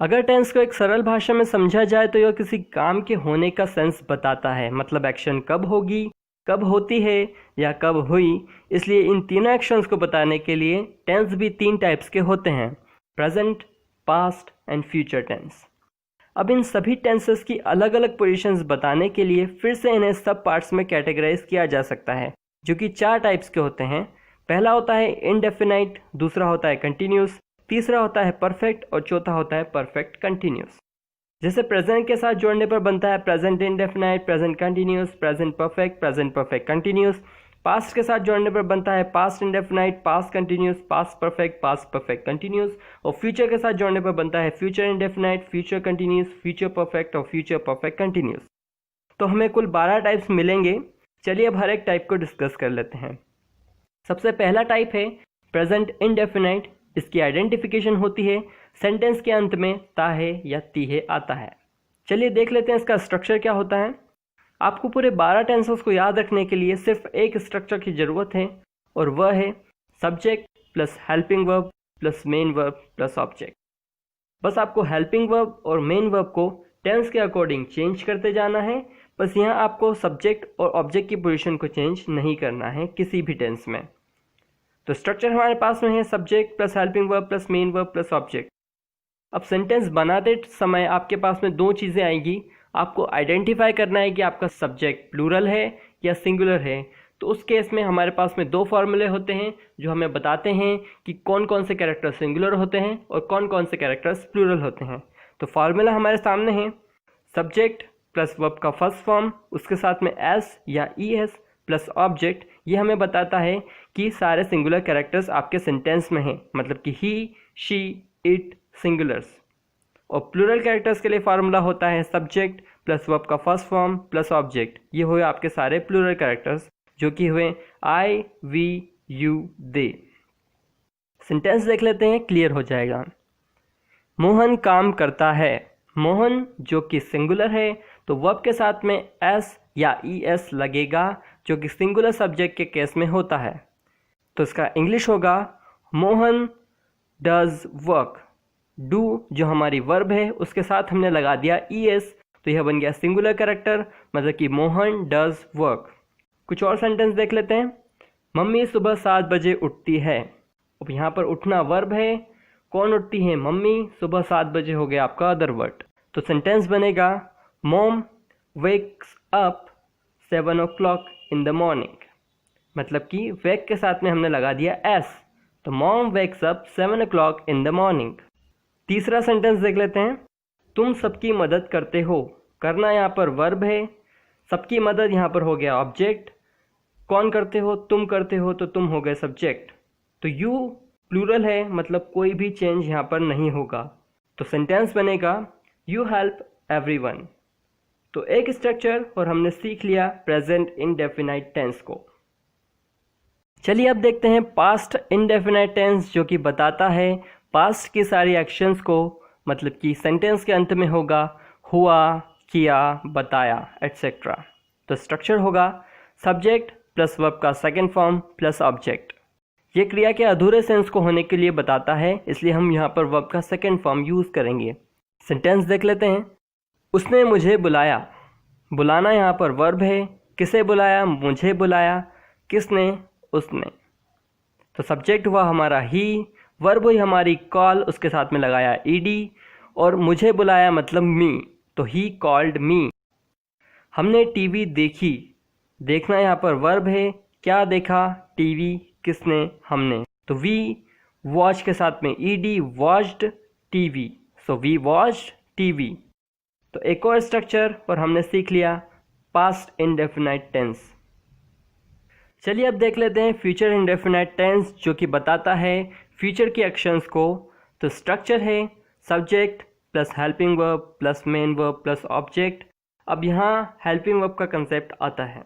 अगर टेंस को एक सरल भाषा में समझा जाए तो यह किसी काम के होने का सेंस बताता है, मतलब एक्शन कब होगी, कब होती है या कब हुई। इसलिए इन तीनों एक्शंस को बताने के लिए टेंस भी 3 टाइप्स के होते हैं, present, past and future tense. अब इन सभी टेंसेस की अलग अलग पोजीशंस बताने के लिए फिर से इन्हें सब पार्ट्स में कैटेगराइज किया जा सकता है, जो कि 4 टाइप्स के होते हैं। पहला होता है इनडेफिनाइट, दूसरा होता है कंटिन्यूस, तीसरा होता है परफेक्ट और चौथा होता है परफेक्ट कंटिन्यूस। जैसे प्रेजेंट के साथ जोड़ने पर बनता है present indefinite, present continuous, present perfect continuous. Past के साथ जोड़ने पर बनता है past indefinite, past continuous, past perfect continuous. और फ्यूचर के साथ जोड़ने पर बनता है future indefinite, future continuous, future perfect और फ्यूचर परफेक्ट कंटिन्यूस। तो हमें कुल 12 टाइप्स मिलेंगे। चलिए अब हर एक टाइप को डिस्कस कर लेते हैं। सबसे पहला टाइप है प्रेजेंट इंडेफिनाइट। इसकी आइडेंटिफिकेशन होती है सेंटेंस के अंत में ताहे या तीहे आता है। चलिए देख लेते हैं इसका स्ट्रक्चर क्या होता है। आपको पूरे 12 टेंसेस को याद रखने के लिए सिर्फ एक स्ट्रक्चर की ज़रूरत है, और वह है subject plus helping verb plus main verb plus object. बस आपको हेल्पिंग वर्ब और मेन वर्ब को टेंस के अकॉर्डिंग चेंज करते जाना है। बस यहाँ आपको सब्जेक्ट और ऑब्जेक्ट की पोजीशन को चेंज नहीं करना है किसी भी टेंस में। तो स्ट्रक्चर हमारे पास में है subject plus helping verb plus main verb plus object. अब सेंटेंस बनाते समय आपके पास में 2 चीज़ें आएगी। आपको आइडेंटिफाई करना है कि आपका सब्जेक्ट प्लूरल है या सिंगुलर है। तो उस केस में हमारे पास में 2 फॉर्मूले होते हैं जो हमें बताते हैं कि कौन कौन से कैरेक्टर सिंगुलर होते हैं और कौन कौन से कैरेक्टर्स प्लूरल होते हैं। तो फार्मूला हमारे सामने है सब्जेक्ट प्लस वर्ब का फर्स्ट फॉर्म, उसके साथ में एस या ई एस प्लस ऑब्जेक्ट। ये हमें बताता है कि सारे सिंगुलर कैरेक्टर्स आपके सेंटेंस में हैं, मतलब कि ही, शी, इट सिंगुलर्स। और प्लूरल कैरेक्टर्स के लिए फार्मूला होता है सब्जेक्ट प्लस वर्ब का फर्स्ट फॉर्म प्लस ऑब्जेक्ट। ये हुए आपके सारे प्लूरल कैरेक्टर्स जो कि हुए आई, वी, यू, दे। सेंटेंस देख लेते हैं, क्लियर हो जाएगा। मोहन काम करता है। मोहन जो कि सिंगुलर है तो वर्ब के साथ में एस या ई एस लगेगा, जो कि सिंगुलर सब्जेक्ट के केस में होता है। तो इसका इंग्लिश होगा मोहन डज वर्क। डू जो हमारी वर्ब है उसके साथ हमने लगा दिया ई एस, तो यह बन गया सिंगुलर कैरेक्टर, मतलब कि मोहन डज वर्क। कुछ और सेंटेंस देख लेते हैं। मम्मी सुबह 7 बजे उठती है। अब यहाँ पर उठना वर्ब है, कौन उठती है? मम्मी। सुबह 7 बजे हो गया आपका अदर वर्ड। तो सेंटेंस बनेगा mom wakes up 7 o'clock in the morning, मतलब कि वेक के साथ में हमने लगा दिया एस, तो mom wakes up 7 o'clock in the morning. तीसरा सेंटेंस देख लेते हैं। तुम सबकी मदद करते हो। करना यहाँ पर वर्ब है, सबकी मदद यहाँ पर हो गया ऑब्जेक्ट। कौन करते हो? तुम करते हो, तो तुम हो गए सब्जेक्ट। तो यू प्लूरल है, मतलब कोई भी चेंज यहाँ पर नहीं होगा। तो सेंटेंस बनेगा यू हेल्प एवरीवन। तो एक स्ट्रक्चर और हमने सीख लिया प्रेजेंट इंडेफिनाइट टेंस को। चलिए अब देखते हैं पास्ट इंडेफिनाइट टेंस, जो कि बताता है पास्ट की सारी एक्शंस को, मतलब कि सेंटेंस के अंत में होगा हुआ, किया, बताया एटसेट्रा। तो स्ट्रक्चर होगा सब्जेक्ट प्लस वर्ब का सेकेंड फॉर्म प्लस ऑब्जेक्ट। ये क्रिया के अधूरे सेंस को होने के लिए बताता है, इसलिए हम यहाँ पर वर्ब का सेकेंड फॉर्म यूज़ करेंगे। सेंटेंस देख लेते हैं। उसने मुझे बुलाया। बुलाना यहाँ पर वर्ब है, किसे बुलाया? मुझे बुलाया। किसने? उसने। तो सब्जेक्ट हुआ हमारा ही, वर्ब हुई हमारी कॉल, उसके साथ में लगाया ईडी, और मुझे बुलाया मतलब मी, तो ही कॉल्ड मी। हमने टीवी देखी। देखना यहाँ पर वर्ब है, क्या देखा? टीवी। किसने? हमने। तो वी वॉच के साथ में ED, watched TV, so we watched TV. तो एक और स्ट्रक्चर और हमने सीख लिया पास्ट इंडेफिनाइट टेंस। चलिए अब देख लेते हैं फ्यूचर इंडेफिनाइट टेंस, जो कि बताता है फ्यूचर की एक्शंस को। तो स्ट्रक्चर है subject plus helping verb plus main verb plus object. अब यहाँ हेल्पिंग वर्ब का कंसेप्ट आता है,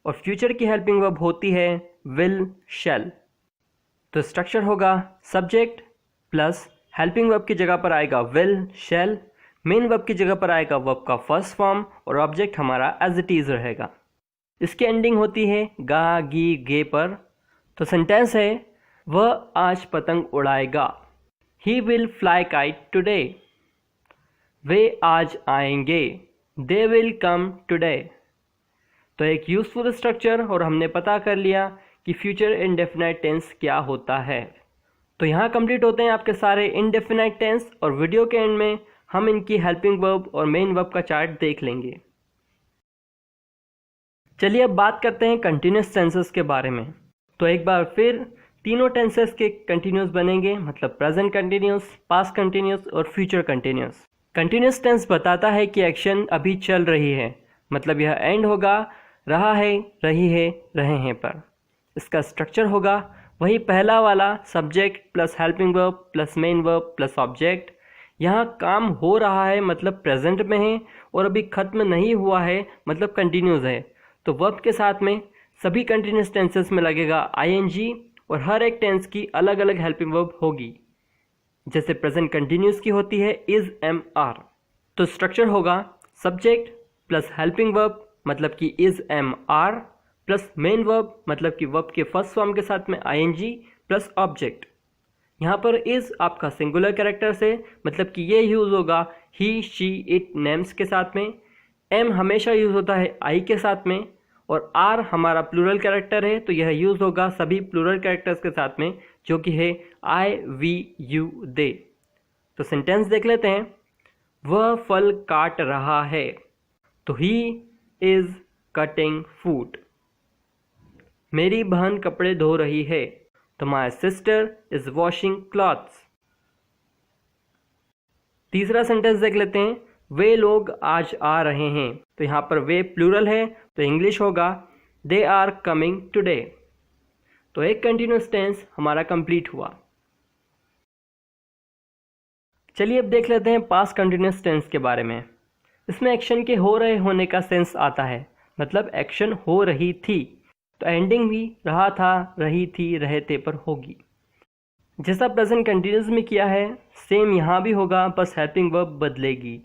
और फ्यूचर की हेल्पिंग वर्ब होती है विल, शैल। तो स्ट्रक्चर होगा सब्जेक्ट प्लस हेल्पिंग वर्ब की जगह पर आएगा विल, शैल, मेन वर्ब की जगह पर आएगा वर्ब का फर्स्ट फॉर्म, और ऑब्जेक्ट हमारा एज इट इज रहेगा। इसकी एंडिंग होती है गा, गी, गे पर। तो सेंटेंस है वह आज पतंग उड़ाएगा। He will fly kite today. वे आज आएंगे, दे विल कम टुडे। तो एक यूजफुल स्ट्रक्चर और हमने पता कर लिया कि फ्यूचर इंडेफिनाइट टेंस क्या होता है। तो यहाँ कंप्लीट होते हैं आपके सारे इंडेफिनाइट टेंस और वीडियो के एंड में हम इनकी हेल्पिंग वर्ब और मेन वर्ब का चार्ट देख लेंगे। चलिए अब बात करते हैं कंटिन्यूस टेंसेस के बारे में। तो एक बार फिर तीनों टेंसेस के कंटिन्यूस बनेंगे, मतलब प्रेजेंट कंटिन्यूस, पास्ट कंटिन्यूस और फ्यूचर कंटिन्यूस। कंटिन्यूस टेंस बताता है कि एक्शन अभी चल रही है, मतलब यह एंड होगा रहा है, रही है, रहे हैं पर। इसका स्ट्रक्चर होगा वही पहला वाला, subject plus helping verb plus main verb plus object. यहाँ काम हो रहा है मतलब प्रेजेंट में है और अभी खत्म नहीं हुआ है मतलब कंटिन्यूस है। तो वर्ब के साथ में सभी कंटिन्यूस टेंसेस में लगेगा आईएनजी और हर एक टेंस की अलग अलग हेल्पिंग वर्ब होगी। जैसे प्रेजेंट कंटिन्यूस की होती है इज एम आर। तो स्ट्रक्चर होगा सब्जेक्ट प्लस हेल्पिंग वर्ब मतलब कि is am are plus main verb मतलब कि वर्ब के फर्स्ट फॉर्म के साथ में आईएनजी प्लस ऑब्जेक्ट। यहाँ पर इज आपका सिंगुलर कैरेक्टर से, मतलब कि ये यूज होगा ही, शी, इट, नेम्स के साथ में। एम हमेशा यूज होता है आई के साथ में और आर हमारा प्लूरल कैरेक्टर है, तो यह यूज होगा सभी प्लूरल कैरेक्टर्स के साथ में, जो कि है आई, वी, यू, दे। तो सेंटेंस देख लेते हैं। वह फल काट रहा है, तो ही इज कटिंग फूड। मेरी बहन कपड़े धो रही है, तो my sister is washing clothes. तीसरा सेंटेंस देख लेते हैं। वे लोग आज आ रहे हैं, तो यहाँ पर वे प्लूरल है तो इंग्लिश होगा दे आर कमिंग टुडे। तो एक कंटिन्यूस टेंस हमारा कंप्लीट हुआ। चलिए अब देख लेते हैं पास्ट कंटिन्यूस टेंस के बारे में। इसमें एक्शन के हो रहे होने का सेंस आता है, मतलब एक्शन हो रही थी तो एंडिंग भी रहा था, रही थी, रहे थे पर होगी। जैसा प्रेजेंट कंटिन्यूस में किया है सेम यहाँ भी होगा, बस हेल्पिंग वर्ब बदलेगी।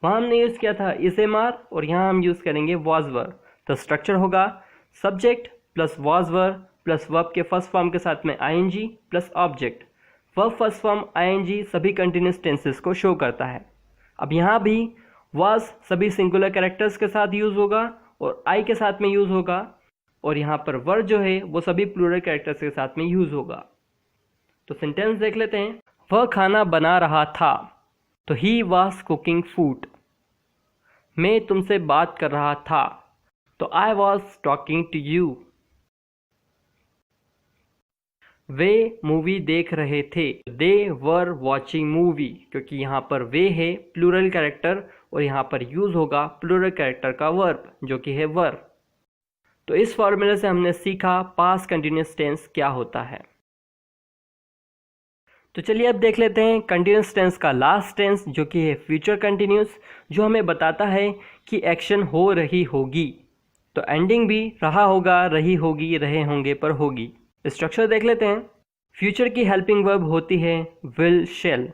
वहाँ हमने यूज़ किया था इज एम आर और यहाँ हम यूज़ करेंगे वॉज वर। तो स्ट्रक्चर होगा subject plus was were plus verb के फर्स्ट फॉर्म के साथ में ING plus object. Verb first form ING सभी कंटिन्यूस टेंसेस को शो करता है। अब यहाँ भी वॉज सभी सिंगुलर कैरेक्टर्स के साथ यूज़ होगा और आई के साथ में यूज़ होगा, और यहाँ पर वर जो है वो सभी प्लूरल कैरेक्टर्स के साथ में यूज़ होगा। तो सेंटेंस देख लेते हैं। वह खाना बना रहा था, तो ही वॉज कुकिंग फूड। मैं तुमसे बात कर रहा था, तो I was talking to you. वे मूवी देख रहे थे, दे वर वॉचिंग मूवी, क्योंकि यहाँ पर वे है प्लूरल कैरेक्टर और यहाँ पर यूज होगा प्लूरल कैरेक्टर का वर्ब जो कि है वर। तो इस फॉर्मूले से हमने सीखा पास्ट कंटिन्यूस टेंस क्या होता है। तो चलिए अब देख लेते हैं कंटिन्यूस टेंस का लास्ट टेंस जो कि है फ्यूचर कंटिन्यूस, जो हमें बताता है कि एक्शन हो रही होगी तो एंडिंग भी रहा होगा, रही होगी, रहे होंगे पर होगी। स्ट्रक्चर देख लेते हैं। फ्यूचर की हेल्पिंग वर्ब होती है विल, शेल।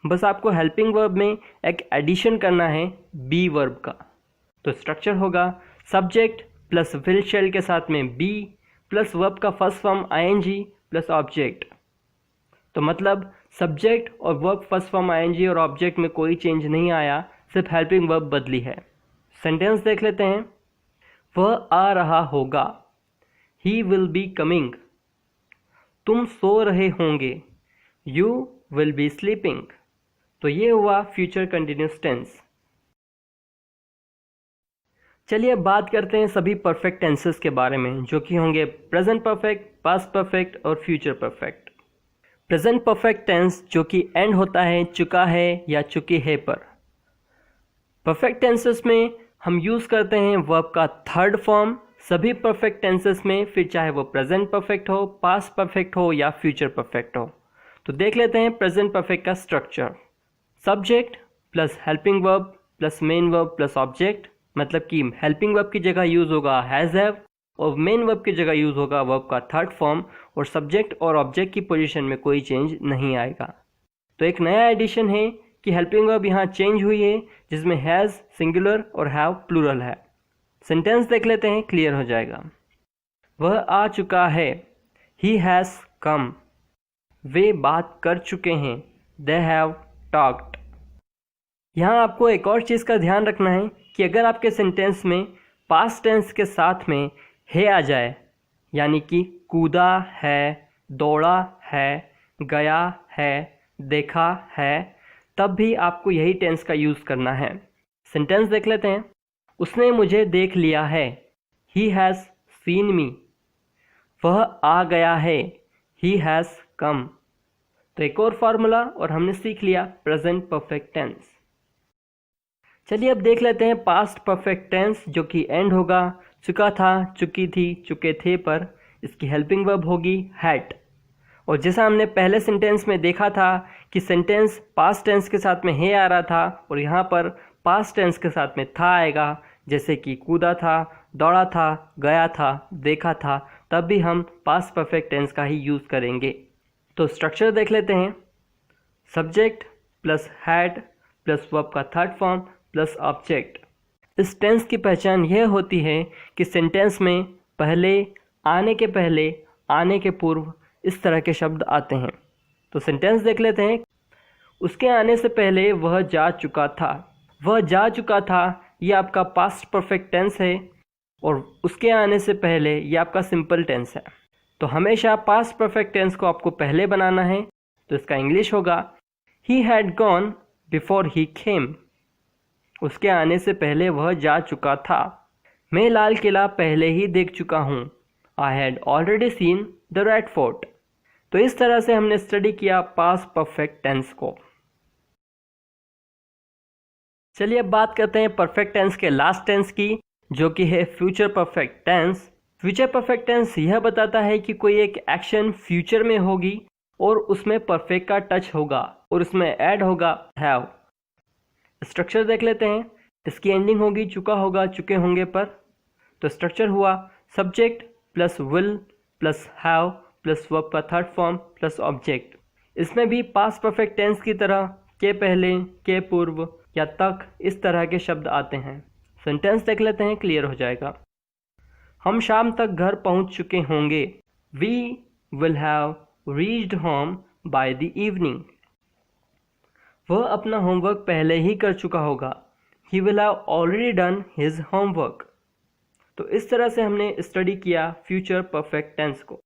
बस आपको हेल्पिंग वर्ब में एक एडिशन करना है बी वर्ब का। तो स्ट्रक्चर होगा सब्जेक्ट प्लस विल शेल के साथ में बी प्लस वर्ब का first form ING plus object. तो मतलब सब्जेक्ट और वर्ब फर्स्ट फॉर्म आईएनजी और ऑब्जेक्ट में कोई चेंज नहीं आया, सिर्फ हेल्पिंग वर्ब बदली है। सेंटेंस देख लेते हैं। वह आ रहा होगा, ही विल बी कमिंग। तुम सो रहे होंगे, यू विल बी स्लीपिंग। तो ये हुआ फ्यूचर कंटिन्यूस टेंस। चलिए अब बात करते हैं सभी परफेक्ट टेंसेस के बारे में, जो कि होंगे प्रेजेंट परफेक्ट, पास्ट परफेक्ट और future perfect. Present perfect tense जो कि एंड होता है चुका है या चुकी है पर। परफेक्ट टेंसेस में हम यूज़ करते हैं वर्ब का थर्ड फॉर्म सभी परफेक्ट टेंसेस में, फिर चाहे वो प्रेजेंट परफेक्ट हो, पास्ट परफेक्ट हो या फ्यूचर परफेक्ट हो। तो देख लेते हैं प्रेजेंट परफेक्ट का structure. Subject plus helping verb plus main verb plus object, मतलब कि हेल्पिंग वर्ब की जगह यूज़ होगा हैज़ हैव और मेन वर्ब की जगह यूज़ होगा वर्ब का थर्ड फॉर्म, और सब्जेक्ट और ऑब्जेक्ट की पोजीशन में कोई चेंज नहीं आएगा। तो एक नया एडिशन है कि हेल्पिंग वर्ब यहाँ चेंज हुई है, जिसमें हैज़ सिंगुलर और हैव प्लूरल है। सेंटेंस देख लेते हैं, क्लियर हो जाएगा। वह आ चुका है, ही हैज़ कम। वे बात कर चुके हैं, दे हैव टॉक्ड। यहाँ आपको एक और चीज़ का ध्यान रखना है कि अगर आपके सेंटेंस में पास्ट टेंस के साथ में है आ जाए, यानी कि कूदा है, दौड़ा है, गया है, देखा है, तब भी आपको यही टेंस का यूज़ करना है। सेंटेंस देख लेते हैं। उसने मुझे देख लिया है, ही हैज़ सीन मी। वह आ गया है, ही हैज़ कम। तो एक और फार्मूला और हमने सीख लिया प्रेजेंट परफेक्ट टेंस। चलिए अब देख लेते हैं पास्ट परफेक्ट टेंस, जो कि एंड होगा चुका था, चुकी थी, चुके थे पर। इसकी हेल्पिंग वर्ब होगी हैड। और जैसा हमने पहले सेंटेंस में देखा था कि सेंटेंस पास्ट टेंस के साथ में है आ रहा था और यहाँ पर पास्ट टेंस के साथ में था आएगा, जैसे कि कूदा था, दौड़ा था, गया था, देखा था, तब भी हम पास्ट परफेक्ट टेंस का ही यूज़ करेंगे। तो स्ट्रक्चर देख लेते हैं। Subject plus had plus verb का थर्ड फॉर्म प्लस ऑब्जेक्ट। इस टेंस की पहचान यह होती है कि सेंटेंस में पहले, आने के पूर्व इस तरह के शब्द आते हैं। तो सेंटेंस देख लेते हैं। उसके आने से पहले वह जा चुका था। वह जा चुका था ये आपका पास्ट परफेक्ट टेंस है और उसके आने से पहले ये आपका सिंपल टेंस है। तो हमेशा पास्ट परफेक्ट टेंस को आपको पहले बनाना है। तो इसका इंग्लिश होगा he had gone before he came. उसके आने से पहले वह जा चुका था। मैं लाल किला पहले ही देख चुका हूँ। I had already seen the red fort. तो इस तरह से हमने स्टडी किया पास्ट परफेक्ट टेंस को। चलिए अब बात करते हैं परफेक्ट टेंस के लास्ट टेंस की, जो कि है future perfect tense. Future perfect tense यह बताता है कि कोई एक एक्शन फ्यूचर में होगी और उसमें परफेक्ट का टच होगा और उसमें ऐड होगा हैव। स्ट्रक्चर देख लेते हैं। इसकी एंडिंग होगी चुका होगा, चुके होंगे पर। तो स्ट्रक्चर हुआ subject plus will plus have plus verb का थर्ड फॉर्म प्लस ऑब्जेक्ट। इसमें भी पास्ट परफेक्ट टेंस की तरह के पहले, के पूर्व या तक इस तरह के शब्द आते हैं। सेंटेंस देख लेते हैं, क्लियर हो जाएगा। हम शाम तक घर पहुंच चुके होंगे। We will have reached home by the evening. वह अपना होमवर्क पहले ही कर चुका होगा। He will have already done his homework. तो इस तरह से हमने स्टडी किया फ्यूचर परफेक्ट टेंस को।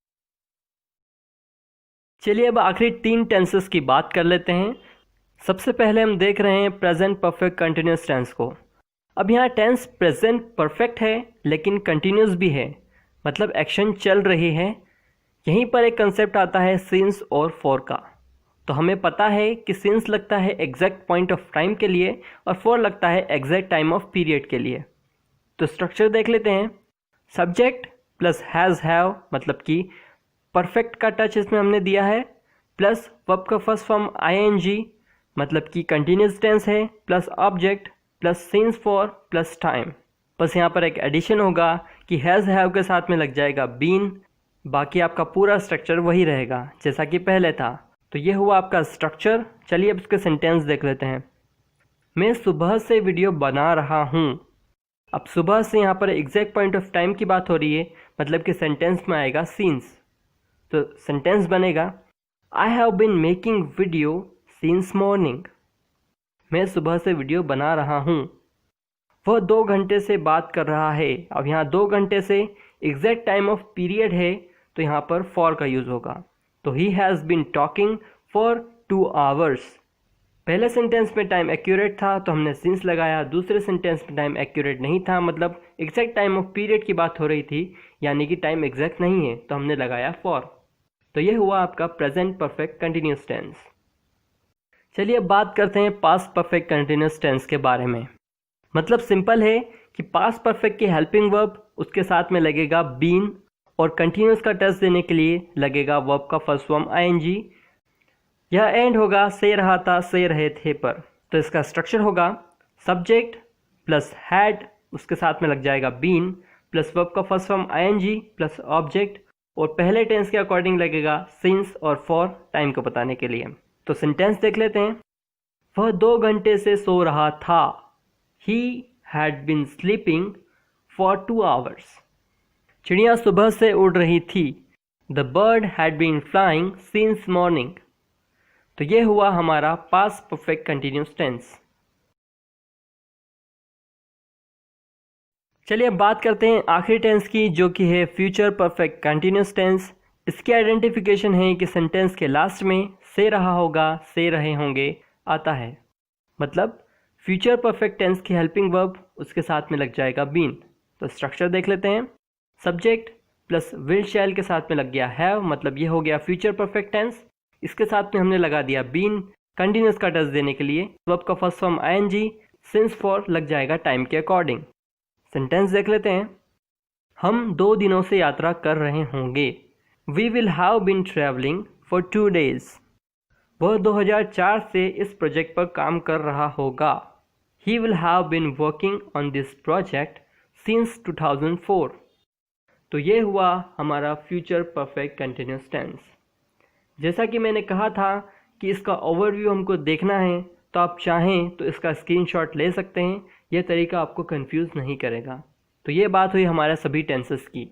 चलिए अब आखिरी 3 टेंसेस की बात कर लेते हैं। सबसे पहले हम देख रहे हैं प्रेजेंट परफेक्ट कंटिन्यूस टेंस को। अब यहाँ टेंस प्रेजेंट परफेक्ट है लेकिन कंटिन्यूस भी है, मतलब एक्शन चल रही है। यहीं पर एक कंसेप्ट आता है सिंस और फॉर का। तो हमें पता है कि सिंस लगता है एग्जैक्ट पॉइंट ऑफ टाइम के लिए और फॉर लगता है एग्जैक्ट टाइम ऑफ पीरियड के लिए। तो स्ट्रक्चर देख लेते हैं। सब्जेक्ट प्लस हैज़ हैव, मतलब कि परफेक्ट का टच इसमें हमने दिया है, प्लस वर्ब का फर्स्ट फॉर्म आईएनजी, मतलब कि कंटिन्यूस टेंस है, plus object plus since for plus time. बस यहाँ पर एक एडिशन होगा कि हैज़ हैव के साथ में लग जाएगा बीन। बाकी आपका पूरा स्ट्रक्चर वही रहेगा जैसा कि पहले था। तो ये हुआ आपका स्ट्रक्चर। चलिए अब इसके सेंटेंस देख लेते हैं। मैं सुबह से वीडियो बना रहा हूँ। अब सुबह से यहाँ पर एग्जैक्ट पॉइंट ऑफ टाइम की बात हो रही है, मतलब कि सेंटेंस में आएगा सीन्स। तो सेंटेंस बनेगा I have been making video since morning. मैं सुबह से वीडियो बना रहा हूँ। वह 2 घंटे से बात कर रहा है। अब यहाँ 2 घंटे से एग्जैक्ट टाइम ऑफ पीरियड है, तो यहाँ पर फॉर का यूज़ होगा। तो he has been talking for 2 hours. पहले सेंटेंस में टाइम एक्यूरेट था तो हमने सिंस लगाया। दूसरे सेंटेंस में टाइम एक्यूरेट नहीं था, मतलब एग्जैक्ट टाइम ऑफ पीरियड की बात हो रही थी, यानी कि टाइम एग्जैक्ट नहीं है, तो हमने लगाया फॉर। तो ये हुआ आपका प्रेजेंट परफेक्ट कंटिन्यूस टेंस। चलिए अब बात करते हैं पास्ट परफेक्ट कंटिन्यूस टेंस के बारे में। मतलब सिंपल है कि पास्ट परफेक्ट की हेल्पिंग वर्ब उसके साथ में लगेगा बीन और कंटिन्यूस का टच देने के लिए लगेगा वर्ब का फर्स्ट फॉर्म आईएनजी। यह एंड होगा से रहा था, से रहे थे पर। तो इसका स्ट्रक्चर होगा सब्जेक्ट प्लस हैड, उसके साथ में लग जाएगा बीन, प्लस वर्ब का first form ING plus object, और पहले टेंस के अकॉर्डिंग लगेगा सिंस और फॉर टाइम को बताने के लिए। तो सेंटेंस देख लेते हैं। वह 2 घंटे से सो रहा था। He had been sleeping for 2 hours. चिड़िया सुबह से उड़ रही थी। The bird had been flying since morning. तो ये हुआ हमारा पास्ट परफेक्ट कंटिन्यूस टेंस। चलिए अब बात करते हैं आखिरी टेंस की, जो कि है फ्यूचर परफेक्ट कंटिन्यूस टेंस। इसकी आइडेंटिफिकेशन है कि सेंटेंस के लास्ट में से रहा होगा, से रहे होंगे आता है। मतलब फ्यूचर परफेक्ट टेंस की हेल्पिंग वर्ब उसके साथ में लग जाएगा बीन। तो स्ट्रक्चर देख लेते हैं। सब्जेक्ट प्लस विल शैल के साथ में लग गया हैव, मतलब ये हो गया फ्यूचर परफेक्ट टेंस। इसके साथ में हमने लगा दिया बीन कंटिन्यूस का टच देने के लिए। वर्ब का first form ING, since for लग जाएगा टाइम के अकॉर्डिंग। सेंटेंस देख लेते हैं। हम 2 दिनों से यात्रा कर रहे होंगे। We will have been travelling for 2 days। वह 2004 से इस प्रोजेक्ट पर काम कर रहा होगा। He will have been working on this project since 2004। तो ये हुआ हमारा फ्यूचर परफेक्ट कंटिन्यूस टेंस। जैसा कि मैंने कहा था कि इसका ओवरव्यू हमको देखना है, तो आप चाहें तो इसका स्क्रीनशॉट ले सकते हैं। यह तरीका आपको कंफ्यूज नहीं करेगा। तो ये बात हुई हमारे सभी टेंसेस की।